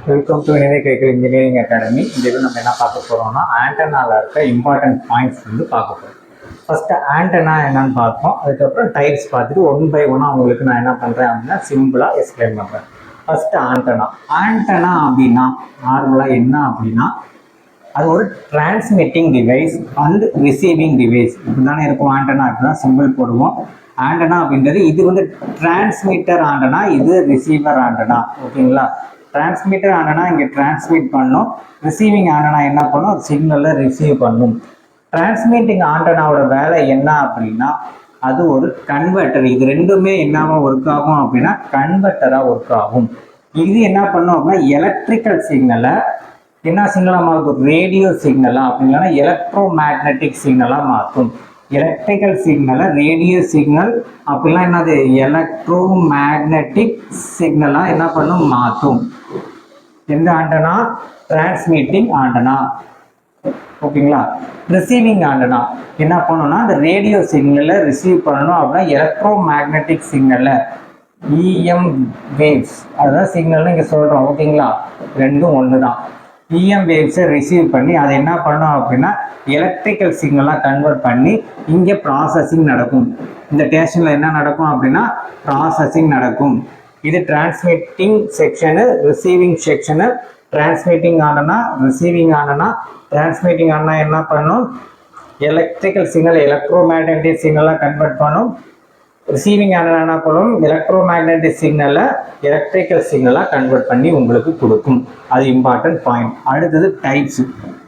Welcome to நினைவு engineering academy. இந்த இது நம்ம என்ன பார்க்க போகிறோம்னா ஆண்டனாவில் இருக்க இம்பார்ட்டன்ட் பாயிண்ட்ஸ் வந்து பார்க்க போகிறோம். ஃபஸ்ட்டு ஆண்டனா என்னன்னு பார்ப்போம். அதுக்கப்புறம் டைப்ஸ் பார்த்துட்டு ஒன் பை ஒன்னாக உங்களுக்கு நான் என்ன பண்ணுறேன் அப்படின்னா சிம்பிளாக எக்ஸ்பிளைன் பண்ணுறேன். ஃபஸ்ட்டு ஆண்டனா அப்படின்னா நார்மலாக என்ன அப்படின்னா அது ஒரு transmitting device and receiving device இப்படி தானே இருக்கும். ஆண்டனா அப்படின்னா சிம்பிள் போடுவோம். ஆண்டனா அப்படின்றது இது வந்து டிரான்ஸ்மிட்டர் ஆண்டனா, இது ரிசீவர் ஆண்டனா. ஓகேங்களா? டிரான்ஸ்மிட்டர் ஆண்டனா இங்கே டிரான்ஸ்மிட் பண்ணும், ரிசீவிங் ஆண்டனா என்ன பண்ணும், ஒரு சிக்னலை ரிசீவ் பண்ணும். டிரான்ஸ்மிட்டிங் ஆண்டனாவோட வேலை என்ன அப்படின்னா அது ஒரு கன்வெர்ட்டர். இது ரெண்டுமே என்னவா ஒர்க் ஆகும் அப்படின்னா கன்வெர்ட்டராக ஒர்க் ஆகும். இது என்ன பண்ணும் அப்படின்னா எலக்ட்ரிக்கல் சிக்னலை என்ன சிக்னலாக மாற்றும், ரேடியோ சிக்னலாக அப்படின்னா எலக்ட்ரோ மேக்னட்டிக் சிக்னலாக மாற்றும். எலக்ட்ரிக்கல் சிக்னலை ரேடியோ சிக்னல் அப்படிலாம் என்னது எலக்ட்ரோ மேக்னட்டிக் சிக்னலாக என்ன பண்ணும், மாற்றும். எந்த ஆண்டனா? Transmitting antenna. ஓகேங்களா? ரிசீவிங் ஆண்டனா என்ன பண்ணணும்னா அந்த ரேடியோ சிக்னலை ரிசீவ் பண்ணணும் அப்படின்னா எலக்ட்ரோ மேக்னட்டிக் சிக்னலை இஎம் வேவ்ஸ் அதுதான் சிக்னல்னு இங்கே சொல்கிறோம். ஓகேங்களா? ரெண்டும் ஒன்று தான். இஎம் வேவ்ஸை ரிசீவ் பண்ணி அதை என்ன பண்ணோம் அப்படின்னா எலக்ட்ரிக்கல் சிக்னலாக கன்வெர்ட் பண்ணி இங்கே ப்ராசஸிங் நடக்கும். இந்த ஸ்டேஷனில் என்ன நடக்கும் அப்படின்னா ப்ராசஸிங் நடக்கும். இது transmitting section, receiving section. Transmitting antenna, receiving antenna. Transmitting antenna என்ன பண்ணும், எலக்ட்ரிக்கல் சிக்னல் எலக்ட்ரோ மேக்னட்டிக் சிக்னலாக கன்வெர்ட் பண்ணும். ரிசீவிங் ஆண்டனா என்ன பண்ணும், எலக்ட்ரோ மேக்னட்டிக் சிக்னலை எலக்ட்ரிக்கல் சிக்னலாக கன்வெர்ட் பண்ணி உங்களுக்கு கொடுக்கும். அது இம்பார்ட்டன்ட் பாயிண்ட். அடுத்தது டைப்ஸ்.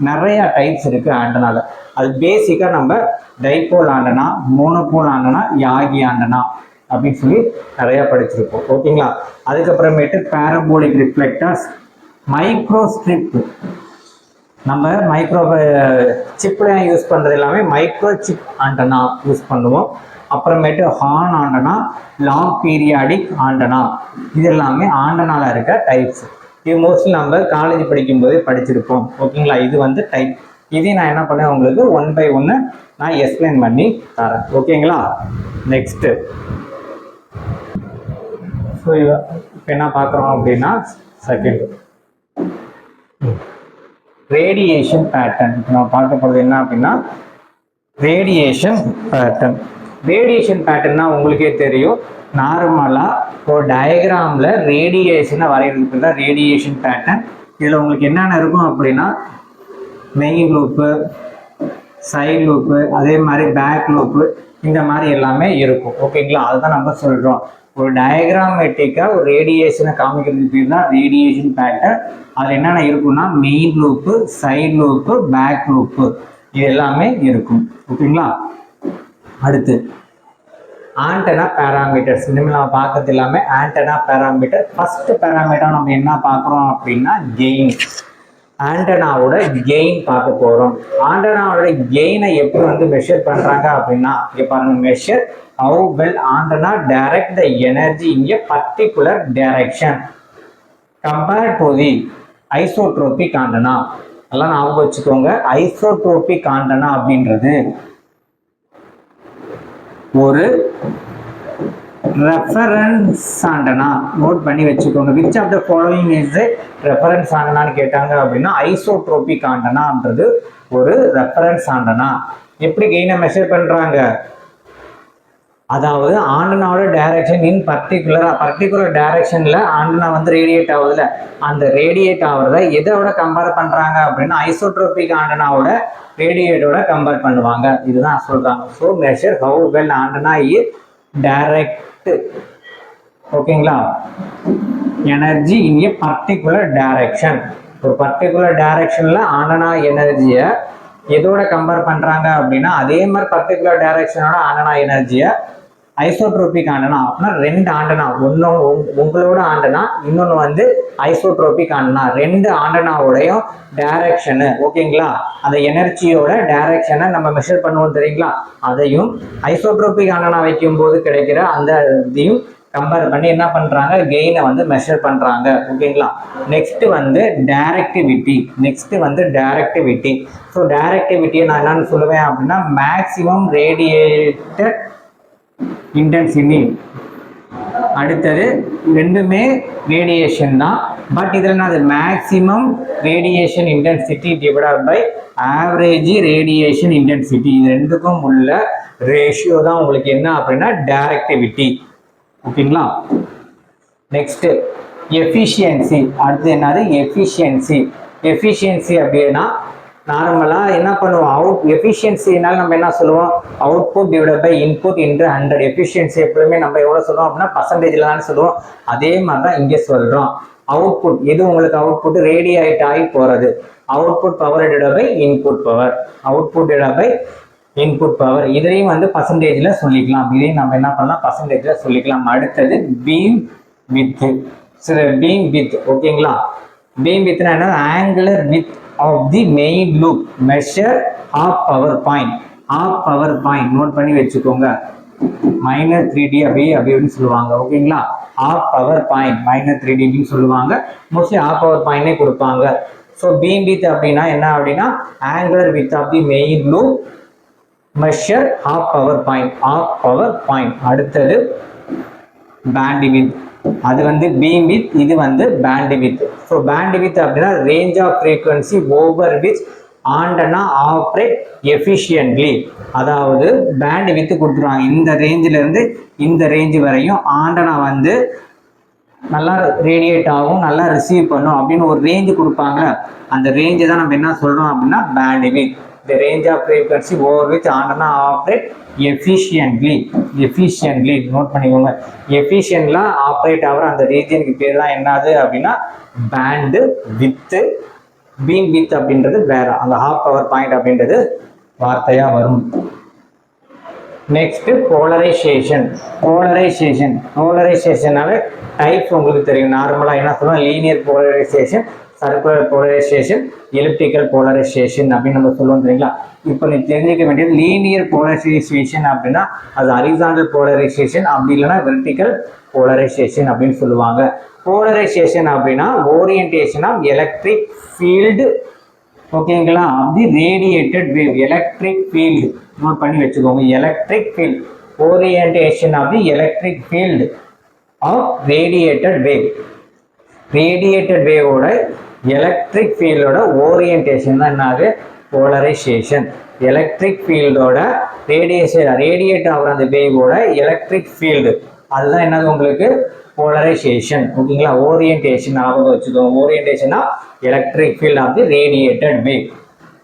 நிறைய டைப்ஸ் இருக்குது ஆண்டனாவில். அது பேசிக்காக நம்ம டைபோல் ஆண்டனா, மோனோபோல் ஆண்டனா, யாகி ஆண்டனா அப்படின்னு சொல்லி நிறையா படிச்சிருப்போம். ஓகேங்களா? அதுக்கப்புறமேட்டு பேரபோலிக் ரிஃப்ளெக்டர்ஸ், மைக்ரோஸ்ட்ரிப். நம்ம மைக்ரோ சிப்லாம் யூஸ் பண்ணுறது எல்லாமே மைக்ரோ சிப் ஆண்டனா யூஸ் பண்ணுவோம். அப்புறமேட்டு horn antenna, long periodic antenna. இது எல்லாமே ஆண்டனாவில் இருக்க டைப்ஸ். இது மோஸ்ட்லி நம்ம காலேஜ் படிக்கும்போதே படிச்சிருப்போம். ஓகேங்களா? இது வந்து டைப். இதையும் நான் என்ன பண்ணேன் உங்களுக்கு ஒன் பை ஒன்று நான் எக்ஸ்பிளைன் பண்ணி தரேன். ஓகேங்களா? நெக்ஸ்ட்டு ஸோ இப்போ என்ன பார்க்குறோம் அப்படின்னா செகண்ட் ரேடியேஷன் பேட்டர்ன். நம்ம பார்க்க போகிறது என்ன அப்படின்னா ரேடியேஷன் பேட்டர்ன். ரேடியேஷன் பேட்டர்னா உங்களுக்கே தெரியும். நார்மலாக ஒரு டயக்ராமில் ரேடியேஷனை வரைகிறதுக்கு தான் ரேடியேஷன் பேட்டர்ன். இதில் உங்களுக்கு என்னென்ன இருக்கும் அப்படின்னா மெயின் லூப்பு, சைடு லூப்பு, அதே மாதிரி பேக் லூப்பு, இந்த மாதிரி எல்லாமே இருக்கும். ஓகேங்களா? அதுதான் நம்ம சொல்கிறோம். ஒரு டயக்ராமேட்டிக்காக ஒரு ரேடியேஷனை காமிக்கிறதுக்கு பேர் தான் ரேடியேஷன் பேட்டர்ன். அதில் என்னென்ன இருக்குன்னா main loop, side loop, back loop, இது எல்லாமே இருக்கும். ஓகேங்களா? அடுத்து ஆண்டனா பேராமீட்டர்ஸ். இனிமேல் நம்ம பார்க்கறது எல்லாமே ஆண்டனா பேராமீட்டர். ஃபர்ஸ்ட் பேராமீட்டர் நம்ம என்ன பார்க்குறோம் அப்படின்னா கெயின். ஆண்டனாவோட கெயின் பார்க்க போகிறோம். ஆண்டனாவோட கெயினை எப்படி வந்து மெஷர் பண்ணுறாங்க அப்படின்னா இங்கே பாருங்க, measure how well antenna direct the energy in a particular direction compare to the isotropic antenna. எல்லாம் ஞாபகம் வச்சுக்கோங்க. ஐசோட்ரோபிக் ஆண்டனா அப்படின்றது ஒரு ரெஃபரன்ஸ் ஆண்டனா. நோட் பண்ணி வச்சுக்கோங்க. Which of the following is reference ஆண்டனான்னு கேட்டாங்க அப்படின்னா ஐசோட்ரோபிக் ஆண்டனான்றது ஒரு ரெஃபரன்ஸ் ஆண்டனா. எப்படி கெயினை மெஷர் பண்றாங்க, அதாவது ஆண்டனாவோட டைரக்ஷன் இன் பர்டிகுலர் டைரக்ஷன்ல ஆண்டனா வந்து ரேடியேட் ஆகுதுல, அந்த ரேடியேட் ஆகுறத எதோட கம்பேர் பண்றாங்க அப்படின்னா ஐசோட்ரோபிக் ஆண்டனாவோட ரேடியேட்டோட கம்பேர் பண்ணுவாங்க. இதுதான் சொல்றாங்க. So measure how well antenna is direct, ஓகேங்களா, energy in a particular direction. ஒரு பர்டிகுலர் டைரக்ஷன்ல ஆண்டனா எனர்ஜியை எதோட கம்பேர் பண்றாங்க அப்படின்னா அதே மாதிரி பர்டிகுலர் டைரக்ஷனோட ஆண்டனா எனர்ஜியை ஐசோட்ரோபிக் ஆண்டனா அப்படின்னா ரெண்டு ஆண்டனா, ஒன்று உங்களோட ஆண்டனா, இன்னொன்று வந்து ஐசோட்ரோபிக் ஆண்டனா. ரெண்டு ஆண்டனாவோடையும் டைரக்ஷனு, ஓகேங்களா, அந்த எனர்ஜியோட டைரக்ஷனை நம்ம மெஷர் பண்ணுவோம் தெரியுங்களா, அதையும் ஐசோட்ரோபிக் ஆண்டனா வைக்கும் போது கிடைக்கிற அந்த இதையும் கம்பேர் பண்ணி என்ன பண்றாங்க, கெயினை வந்து மெஷர் பண்றாங்க. ஓகேங்களா? நெக்ஸ்ட் வந்து டைரக்டிவிட்டி. ஸோ டைரக்டிவிட்டியை நான் என்னன்னு சொல்லுவேன் அப்படின்னா மேக்சிமம் ரேடியேட்டட் இன்டென்சிட்டி. அடுத்தது ரெண்டுமே ரேடியேஷன் தான். பட் இதில் அது maximum radiation intensity divided by average radiation intensity, இது ரெண்டுக்கும் உள்ள ரேஷியோ தான் உங்களுக்கு என்ன அப்படின்னா டைரக்டிவிட்டி. ஓகேங்களா. Next efficiency. அடுத்து என்னது எஃபிஷியன்சி. எஃபிஷியன்சி அப்படின்னா நார்மலாக என்ன பண்ணுவோம், எஃபிஷியன்சினால நம்ம என்ன சொல்லுவோம், output divide by input into 100. Efficiency எப்பவுமே நம்ம எவ்வளோ சொல்லுவோம் அப்படின்னா பர்சன்டேஜில் தானே சொல்லுவோம். அதே மாதிரி தான் இங்கே சொல்கிறோம். அவுட்புட் எது உங்களுக்கு அவுட்புட் ரேடியேட் ஆகி போகிறது, output power divide by input power, output divide by input power. இதையும் வந்து பர்சன்டேஜில் சொல்லிக்கலாம். இதையும் நம்ம என்ன பண்ணலாம் பர்சன்டேஜில் சொல்லிக்கலாம். அடுத்தது பீம் வித். சரி, பீம் வித். ஓகேங்களா. பீம் வித்னா என்ன, angular with of the main loop measure half power point. half power point note பண்ணி வச்சுக்கோங்க. -3 dB அப்படின்னு சொல்லுவாங்க. ஓகேங்களா. half power point -3 dB சொல்லுவாங்க. மோஸ்ட்லி half power point கொடுப்பாங்க. ஸோ பீம் வித் அப்படின்னா என்ன அப்படின்னா angular width of the main loop measure half power point. half power point. அடுத்தது bandwidth. அது வந்து பீம் வித், இது வந்து bandwidth. So bandwidth அப்படின்னா range of frequency over which antenna operate efficiently. அதாவது பேண்ட் வித் கொடுத்துருவாங்க, இந்த ரேஞ்சில இருந்து இந்த ரேஞ்சு வரையும் ஆண்டனா வந்து நல்லா ரேடியேட் ஆகும், நல்லா ரிசீவ் பண்ணும் அப்படின்னு ஒரு ரேஞ்சு கொடுப்பாங்க. அந்த ரேஞ்சு தான் நம்ம என்ன சொல்றோம் அப்படின்னா bandwidth. the range of frequency over which antenna operate efficiently. efficiently நோட் பண்ணிக்கோங்க. efficiently ஆப்ரேட் ஆகிற அந்த ரீஜனுக்கு பேர் தான் என்னது அப்படின்னா பேண்ட் வித். பீம் வித் அப்படின்றது வேற, அந்த ஹாஃப் பவர் பாயிண்ட் அப்படின்றது வார்த்தையா வரும். Next polarisation. போலரைசேஷன் போலரைசேஷனால டைப்ஸ் உங்களுக்கு தெரியும். நார்மலாக என்ன சொல்லுவோம், linear polarisation, circular polarisation, elliptical polarisation அப்படின்னு நம்ம சொல்லுவோம் தெரியுங்களா. இப்போ நீ தெரிஞ்சுக்க வேண்டியது லீனியர் போலரைசேஷன் அப்படின்னா அது ஹரிசாண்டல் போலரைசேஷன், அப்படி இல்லைன்னா வெர்டிக்கல் போலரைசேஷன் அப்படின்னு சொல்லுவாங்க. போலரைசேஷன் அப்படின்னா ஓரியன்டேஷன் ஆஃப் எலக்ட்ரிக் ஃபீல்டு. ஓகேங்களா. அப்படி radiated wave, electric field note பண்ணி வச்சுக்கோங்க. Electric field, orientation of the electric field of radiated wave. Radiated வேவோட எலக்ட்ரிக் ஃபீல்டோட ஓரியன்டேஷன் தான் என்னது போலரைசேஷன். எலக்ட்ரிக் ஃபீல்டோட ரேடியேட் ஆகிற அந்த வேவோட எலக்ட்ரிக் ஃபீல்டு அதுதான் என்னது உங்களுக்கு போலரைசேஷன். ஓகேங்களா. ஓரியன்டேஷன் ஆகும் வச்சுக்கோங்க. Orientation of electric field of the radiated wave.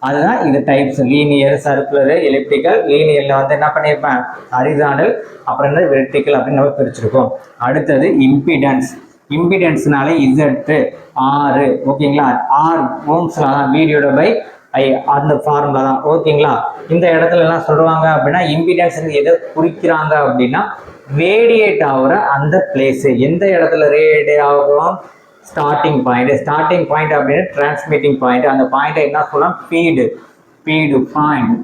அதுதான் இது டைப்ஸ், லீனியர், சர்க்குலர், எலிப்டிக்கல். லீனியர்ல வந்து என்ன பண்ணியிருப்பேன் ஹரிசாண்டல், அப்புறம் என்ன வெர்டிக்கல் அப்படின்னு நம்ம பிரிச்சிருக்கோம். அடுத்தது இம்பிடன்ஸ். இம்பிடன்ஸ்னால Z R. ஓகேங்களா. ஆர் ஓம்ஸ்ல தான் வீடியோட பை ஐ அந்த ஃபார்முலா தான். ஓகேங்களா. இந்த இடத்துல எல்லாம் சொல்லுவாங்க அப்படின்னா இம்பிடன்ஸ் எதை குறிக்கிறாங்க அப்படின்னா ரேடியேட் ஆகிற அந்த பிளேஸ், எந்த இடத்துல ரேடியேட் ஆகும், ஸ்டார்டிங் பாயிண்ட். ஸ்டார்டிங் பாயிண்ட் அப்படின்னு டிரான்ஸ்மிட்டிங் பாயிண்ட், அந்த பாயிண்ட் என்ன சொல்லலாம் feed. Feed point.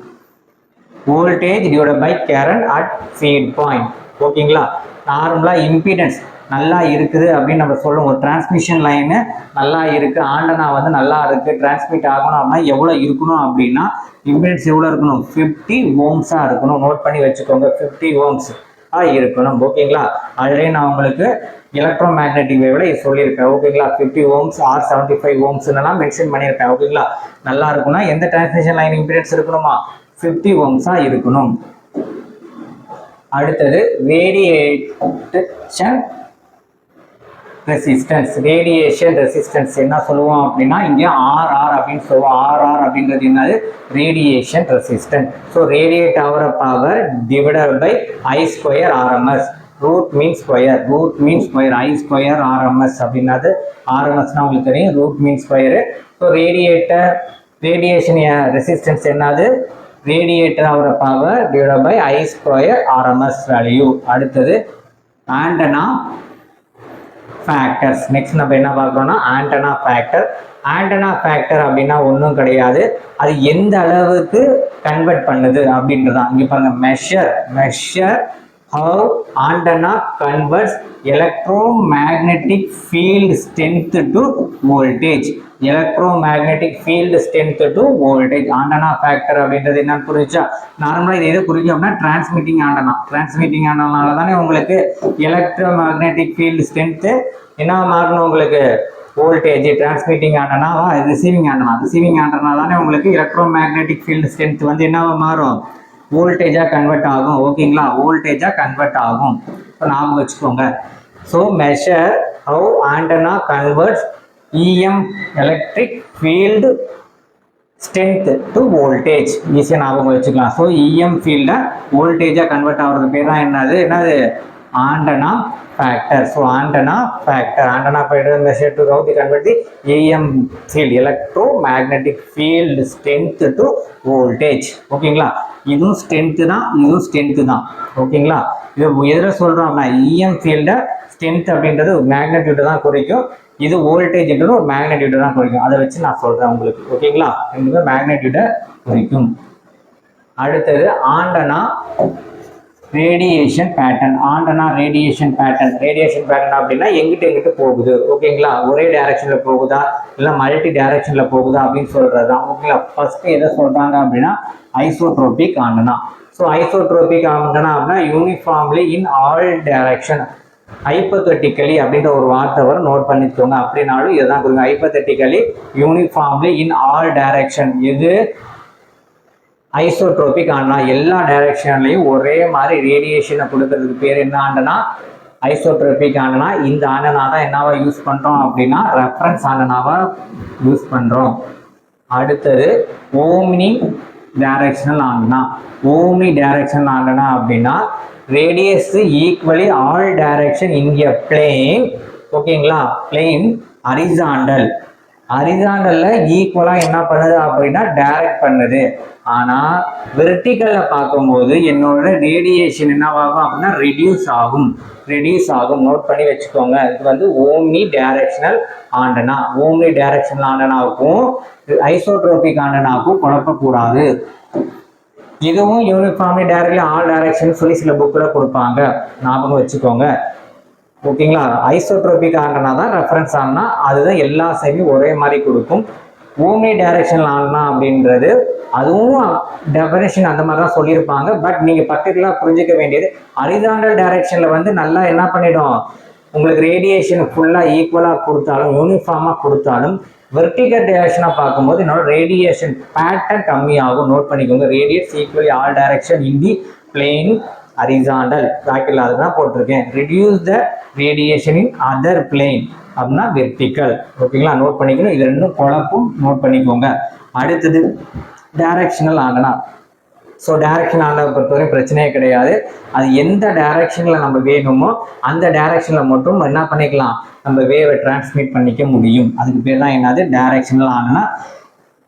Voltage divided by current at feed point. ஓகேங்களா. நார்மலா இம்பிடன்ஸ் நல்லா இருக்குது அப்படின்னு நம்ம சொல்லுவோம். ஒரு டிரான்ஸ்மிஷன் லைனு நல்லா இருக்கு, ஆண்டனா வந்து நல்லா இருக்கு, டிரான்ஸ்மிட் ஆகணும் அப்படின்னா எவ்வளோ இருக்கணும் அப்படின்னா இம்பிடன்ஸ் எவ்வளோ இருக்கணும், 50 ஓம்ஸா இருக்கணும். நோட் பண்ணி வச்சுக்கோங்க, 50 ஓம்ஸ் இருக்கணும். ஓகேங்களா. அதுலேயே நான் உங்களுக்கு எலக்ட்ரோ மேக்னெட்டிக் வேவ்ல சொல்லியிருக்கேன். ஓகேங்களா. 50 ஓம்ஸ் ஆர் 75 ஓம்ஸ்லாம் மென்ஷன் பண்ணியிருக்கேன். ஓகேங்களா. நல்லா இருக்குன்னா எந்த டிரான்ஸ்மிஷன் லைன் இம்பிடன்ஸ் இருக்கணுமா 50 ஓம்ஸா இருக்கணும். அடுத்தது ரேடியேஷன் ரெசிஸ்டன்ஸ். ரேடியேஷன் ரெசிஸ்டன்ஸ் என்ன சொல்லுவோம் அப்படின்னா இங்கே RR அப்படின்னு சொல்லுவோம். RR அப்படின்றது என்னது ரேடியேஷன் ரெசிஸ்டன்ஸ். ஸோ ரேடியேட் ஆகிற power divided by I² RMS. Root mean square, root mean square, I² RMS அப்படின்னது. RMSனா உங்களுக்கு தெரியும், root mean square. So radiation resistance என்னது ரேடியேட்டர் ஆகிற power divided by I² RMS value. அடுத்தது ஆண்டனா ஃபேக்டர்ஸ். நெக்ஸ்ட் நம்ம என்ன பார்க்குறோம்னா ஆண்டனா ஃபேக்டர். ஆண்டனா ஃபேக்டர் அப்படின்னா ஒன்றும் கிடையாது, அது எந்த அளவுக்கு கன்வெர்ட் பண்ணுது அப்படின்றதான். இங்கே பாருங்க, measure how antenna converts electromagnetic field strength to voltage. Electromagnetic field strength to voltage. Antenna factor அப்படின்றது என்னன்னு புரிஞ்சா? நார்மலா இது எது குறிக்கும் அப்படின்னா டிரான்ஸ்மிட்டிங் ஆண்டனா. டிரான்ஸ்மிட்டிங் ஆண்டனால தானே உங்களுக்கு எலக்ட்ரோமேக்னெட்டிக் ஃபீல்டு ஸ்ட்ரென்த் என்ன மாறணும் உங்களுக்கு வோல்டேஜ். டிரான்ஸ்மிட்டிங் ஆண்டனாவா ரிசீவிங் ஆண்டனா. ரிசீவிங் ஆண்டனா தானே உங்களுக்கு எலக்ட்ரோமேக்னெட்டிக் ஃபீல்டு ஸ்ட்ரென்த் வந்து என்னவா மாறும் வோல்டேஜா கன்வெர்ட் ஆகும். ஓகேங்களா, வோல்டேஜா கன்வெர்ட் ஆகும். இப்போ ஞாபகம் வச்சுக்கோங்க. So measure how antenna converts EM electric field strength to voltage. ஈஸியாக ஞாபகம் வச்சுக்கலாம். ஸோ இஎம் ஃபீல்டை வோல்டேஜாக கன்வெர்ட் ஆகிறது பேர் தான் என்னது antenna factor. So antenna factor measure to how they convert the EM field, electromagnetic field strength to voltage. ஓகேங்களா, இதுவும் ஸ்ட்ரென்த் தான், இதுவும் ஸ்ட்ரென்த் தான். ஓகேங்களா, இது எதிர சொல்றோம் அப்படின்னா இஎம் ஃபீல்ட ஸ்ட்ரென்த் அப்படின்றது ஒரு மேக்னெட்டியூட தான் குறிக்கும், இது வோல்டேஜ்ன்றது ஒரு மேக்னெட்டியூட தான் குறிக்கும். அதை வச்சு நான் சொல்றேன் உங்களுக்கு. ஓகேங்களா, ரெண்டுமே மேக்னெட்டியூட குறிக்கும். அடுத்தது antenna radiation pattern. Antenna radiation pattern. Radiation pattern அப்படின்னா எங்கிட்ட போகுது. ஓகேங்களா, ஒரே டைரக்ஷன்ல போகுதா இல்லை மல்டி டைரக்ஷன்ல போகுதா அப்படின்னு சொல்றது தான். ஓகேங்களா, ஃபர்ஸ்ட் எதை சொல்றாங்க அப்படின்னா isotropic antenna. So isotropic antenna அப்படின்னா யூனிஃபார்ம்லி இன் ஆல் டைரக்ஷன். ஹைப்போதெட்டிக்கலி அப்படின்ற ஒரு வார்த்தை வரும், நோட் பண்ணிக்கோங்க. அப்படின்னாலும் இதுதான் கொடுங்க. ஹைப்போதெட்டிக்கலி யூனிஃபார்ம்லி இன் ஆல் டைரக்ஷன். இது ஐசோட்ரோபிக் ஆண்டனா. எல்லா டைரக்ஷன்லையும் ஒரே மாதிரி ரேடியேஷனை கொடுக்கறதுக்கு பேர் என்ன ஆண்டனா ஐசோட்ரோபிக் ஆண்டனா. இந்த ஆண்டனா தான் என்னவா யூஸ் பண்றோம் அப்படின்னா ரெஃபரன்ஸ் ஆண்டனாவா யூஸ் பண்றோம். அடுத்தது omnidirectional antenna. Omnidirectional antenna அப்படின்னா radiates equally all direction in a plane. ஓகேங்களா, பிளேன் ஹரிசாண்டல். ஹரிசாண்டல்ல ஈக்குவலா என்ன பண்ணுது அப்படின்னா டைரக்ட் பண்ணுது. ஆனா வெர்டிகல்ல பார்க்கும்போது என்னோட ரேடியேஷன் என்னவாகும் அப்படின்னா ரெடியூஸ் ஆகும். நோட் பண்ணி வச்சுக்கோங்க. இது வந்து omnidirectional antenna. Omnidirectional ஆண்டனாவுக்கும் ஐசோட்ரோபிக் ஆண்டனாவுக்கும் குழப்பக்கூடாது. இதுவும் யூனிஃபார்ம்லி டைரக்ட்லி ஆல் டைரக்ஷன் சொல்லி சில புக்கில் கொடுப்பாங்க, ஞாபகம் வச்சுக்கோங்க. ஓகேங்களா, ஐசோட்ரோபிக் ஆண்டனா தான் ரெஃபரன்ஸ் ஆண்டனா, அதுதான் எல்லா சைடும் ஒரே மாதிரி கொடுக்கும். ஓம்னி டைரக்ஷனல் ஆண்டனா அப்படின்றது அதுவும் டெஃபினேஷன் அந்த மாதிரி தான் சொல்லியிருப்பாங்க. பட் நீங்கள் பர்டிகுலராக புரிஞ்சிக்க வேண்டியது ஹரிசாண்டல் டைரக்ஷனில் வந்து நல்லா என்ன பண்ணிடும் உங்களுக்கு ரேடியேஷன் ஃபுல்லாக ஈக்குவலாக கொடுத்தாலும் யூனிஃபார்மாக கொடுத்தாலும் வெர்டிகல் டைரக்ஷனாக பார்க்கும்போது என்னோட ரேடியேஷன் பேட்டர்ன் கம்மியாகும். நோட் பண்ணிக்கோங்க. Radiates equally all direction in the plane horizontal. பிராக்கெட்ல அதுதான் போட்டிருக்கேன். Reduce the radiation in other plane அப்படின்னா வெர்டிக்கல். ஓகேங்களா, நோட் பண்ணிக்கணும். இது ரெண்டும் குழப்பும், நோட் பண்ணிக்கோங்க. அடுத்தது டைரக்ஷனல் ஆண்டனா. ஸோ டைரக்ஷன் ஆண்டனை பொறுத்தவரை பிரச்சனையே கிடையாது. அது எந்த டைரக்ஷனில் நம்ம வேணுமோ அந்த டைரக்ஷனில் மட்டும் என்ன பண்ணிக்கலாம், நம்ம வேவை டிரான்ஸ்மிட் பண்ணிக்க முடியும். அதுக்கு பேர் தான் என்னது டைரக்ஷனல் ஆண்டனா.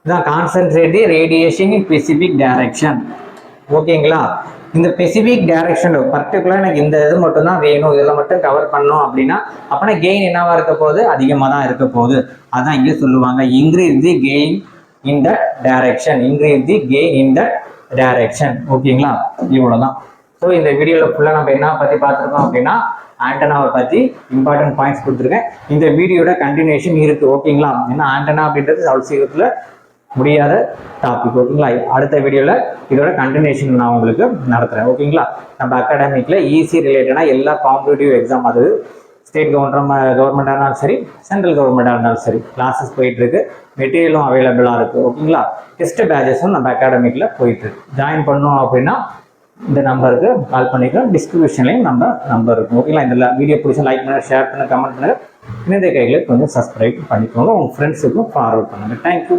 இதான் கான்சென்ட்ரேட் தி ரேடியேஷன் இன் ஸ்பெசிபிக் டைரக்ஷன். ஓகேங்களா, இந்த ஸ்பெசிபிக் டைரக்ஷன் பர்டிகுலர் எனக்கு இந்த இது மட்டும் தான் வேணும், இதில் மட்டும் கவர் பண்ணோம் அப்படின்னா அப்போனா கெயின் என்னவா இருக்க போகுது, அதிகமாக தான் இருக்க போகுது. அதான் இங்கே சொல்லுவாங்க increase the gain in the direction. Increase the gain in the direction. ஓகேங்களா, இவ்வளோதான். ஸோ இந்த வீடியோவில் ஃபுல்லாக நம்ம என்ன பற்றி பார்த்துருக்கோம் அப்படின்னா ஆண்டனாவை பற்றி இம்பார்ட்டன்ட் பாயிண்ட்ஸ் கொடுத்துருக்கேன். இந்த வீடியோட கண்டினியூஷன் இருக்குது. ஓகேங்களா, ஏன்னா ஆண்டனா அப்படின்றது அவ்வளோ சீக்கிரத்தில் முடியாத டாபிக். ஓகேங்களா, அடுத்த வீடியோவில் இதோட கண்டினியூஷன் நான் உங்களுக்கு நடத்துகிறேன். ஓகேங்களா, நம்ம அகாடமிக்கில் ஈஸி ரிலேட்டடாக எல்லா காம்படிட்டிவ் எக்ஸாம், அது ஸ்டேட் கவர்மெண்ட்டாக இருந்தாலும் சரி, சென்ட்ரல் கவர்மெண்ட்டாக இருந்தாலும் சரி, கிளாஸஸ் போயிட்டுருக்கு. மெட்டீரியலும் அவைலபிளாக இருக்குது. ஓகேங்களா, டெஸ்ட் பேட்சஸும் நம்ம அகாடமிக்கில் போயிட்டுருக்கு. ஜாயின் பண்ணோம் அப்படின்னா இந்த நம்பருக்கு கால் பண்ணிக்கலாம். டிஸ்கிரிப்ஷன்லையும் நம்ம நம்பர் இருக்கும். ஓகேங்களா, இந்த வீடியோ பிடிச்சா லைக் பண்ணுங்கள், ஷேர் பண்ணுங்கள், கமெண்ட் பண்ணுங்கள். இந்த கைகளை கொஞ்சம் சப்ஸ்கிரைப் பண்ணிக்கோங்க. உங்கள் ஃப்ரெண்ட்ஸுக்கும் ஃபார்வர்ட் பண்ணுங்கள். தேங்க்யூ.